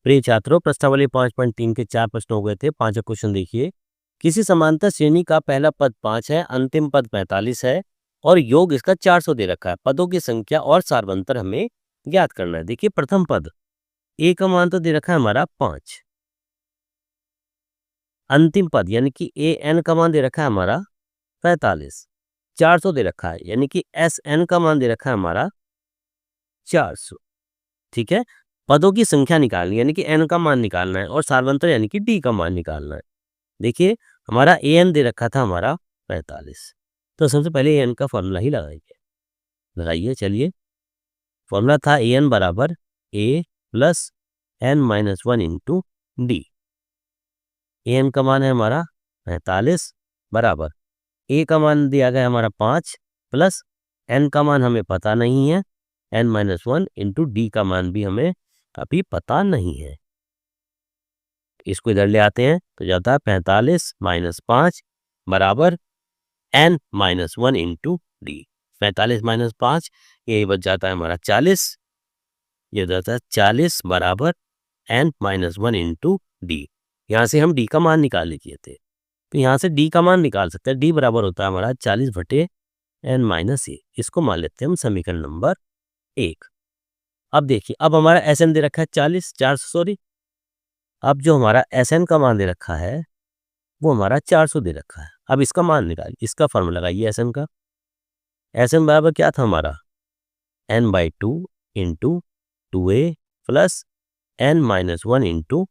प्रिय छात्रों, प्रश्नावली 5.3 के 4 प्रश्न हो गए थे। 5वां क्वेश्चन देखिए। किसी समांतर श्रेणी का पहला पद 5 है, अंतिम पद 45 है और योग इसका 400 दे रखा है। पदों की संख्या और सारवंतर हमें ज्ञात करना है। देखिए, प्रथम पद ए का मान तो दे रखा है हमारा 5, अंतिम पद यानी कि ए एन का मान दे रखा है हमारा 45, 400 दे रखा है यानी कि एस एन का मान दे रखा है हमारा 400। ठीक है, पदों की संख्या निकालनी यानी कि एन का मान निकालना है और सारवंतर यानी कि डी का मान निकालना है। देखिए, हमारा ए एन दे रखा था हमारा 45, तो सबसे पहले ए एन का फॉर्मूला ही लगाइए। चलिए, फॉर्मूला था ए एन बराबर A plus N minus 1 into D. A N का मान है हमारा 45 बराबर ए का मान दिया गया हमारा 5 प्लस एन का मान हमें पता नहीं है, एन माइनस 1 इंटू डी का मान भी हमें अभी पता नहीं है। इसको इधर ले आते हैं तो जाता है 45 माइनस 5 बराबर n minus 1 into d. 45 minus 5 ये बच जाता है हमारा 40, ये जाता है 40 बराबर एन माइनस 1 इंटू डी। यहाँ से हम डी का मान निकाल लीजिए थे, तो यहाँ से डी का मान निकाल सकते हैं। डी बराबर होता है हमारा 40 बटे एन माइनस ए। इसको मान लेते हैं हम समीकरण नंबर 1। अब देखिए, अब हमारा एस एन दे रखा है 400 सॉरी। अब जो हमारा एस एन का मान दे रखा है वो हमारा 400 दे रखा है। अब इसका मान निकालिए, इसका फॉर्मूला लगाइए एस एन का। एस एन बराबर क्या था हमारा n by 2 into 2a plus N minus 1 into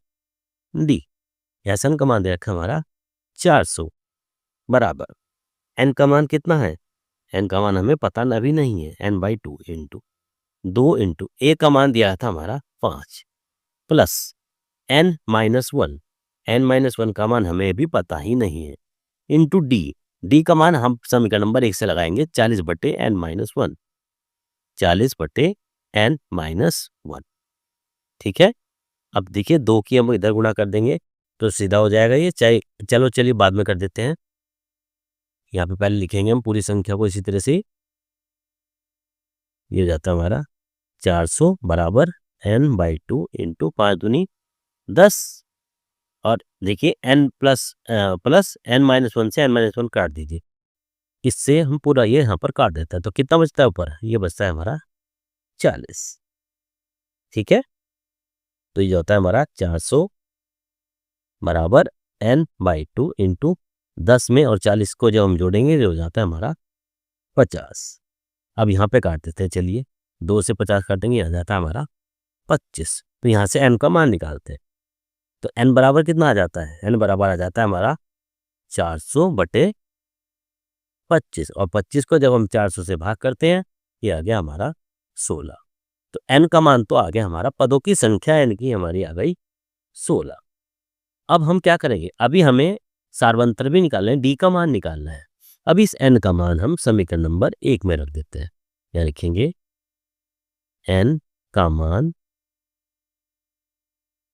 d. S N का मान दे रखा है हमारा 400 बराबर एन का मान कितना है, एन का मान हमें पता अभी नहीं है, n by 2 into 2 into a का मान दिया था हमारा 5 plus N minus 1, n minus 1 का मान हमें भी पता ही नहीं है, इंटू डी। डी का मान हम समीकरण नंबर 1 से लगाएंगे 40 बटे एन माइनस 1, 40 बटे एन माइनस 1। ठीक है, अब देखिए 2 की हम इधर गुणा कर देंगे तो सीधा हो जाएगा ये। चाहे चलो चलिए बाद में कर देते हैं। यहाँ पे पहले लिखेंगे हम पूरी संख्या को इसी तरह से। ये जाता है हमारा 400 बराबर एन बाई 2 इंटू 5 दूनी 10 और देखिए एन प्लस एन माइनस 1 से एन माइनस 1 काट दीजिए। इससे हम पूरा ये यहाँ पर काट देता है तो कितना बचता है ऊपर, ये बचता है हमारा 40। ठीक है, तो ये होता है हमारा 400 बराबर एन बाई 2 इंटू 10 में और 40 को जब हम जोड़ेंगे तो हो जाता है हमारा 50। अब यहाँ पे काट देते हैं। चलिए, 2 से 50 काटेंगे, आ जाता है हमारा 25। तो यहाँ से एन का मान निकालते हैं तो एन बराबर कितना आ जाता है, एन बराबर आ जाता है हमारा 400 बटे 25 और 25 को जब हम 400 से भाग करते हैं ये आ गया हमारा 16। तो एन का मान तो आ गया हमारा, पदों की संख्या एन की हमारी आ गई 16। अब हम क्या करेंगे, अभी हमें सारवंतर भी निकालना है, डी का मान निकालना है। अब इस एन का मान हम समीकरण नंबर 1 में रख देते हैं। यहाँ लिखेंगे एन का मान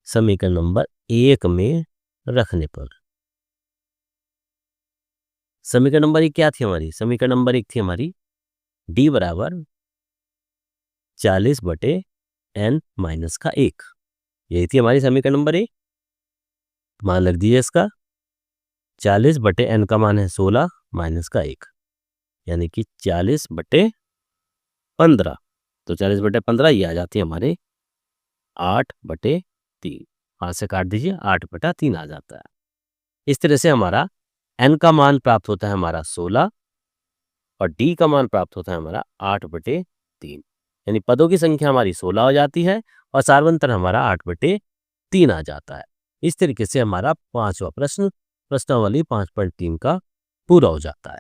समीकरण नंबर 1 में रखने पर, समीकरण नंबर 1 क्या थी हमारी, समीकरण नंबर 1 थी हमारी डी बराबर 40 बटे एन माइनस का 1। यही थी हमारी समीकरण नंबर 1। मान लग दीजिए इसका 40 बटे एन का मान है 16 माइनस का 1 यानी कि 40 बटे 15। तो 40 बटे 15 ये आ जाती है हमारे 8 बटे 3। हाथ से काट दीजिए, 8 बटा 3 आ जाता है। इस तरह से हमारा एन का मान प्राप्त होता है हमारा 16 और डी का मान प्राप्त होता है हमारा 8 बटे 3। यानी पदों की संख्या हमारी 16 हो जाती है और सारवंतर हमारा 8 बटे 3 आ जाता है। इस तरीके से हमारा 5वां प्रश्न प्रश्नावली 5.3 का पूरा हो जाता है।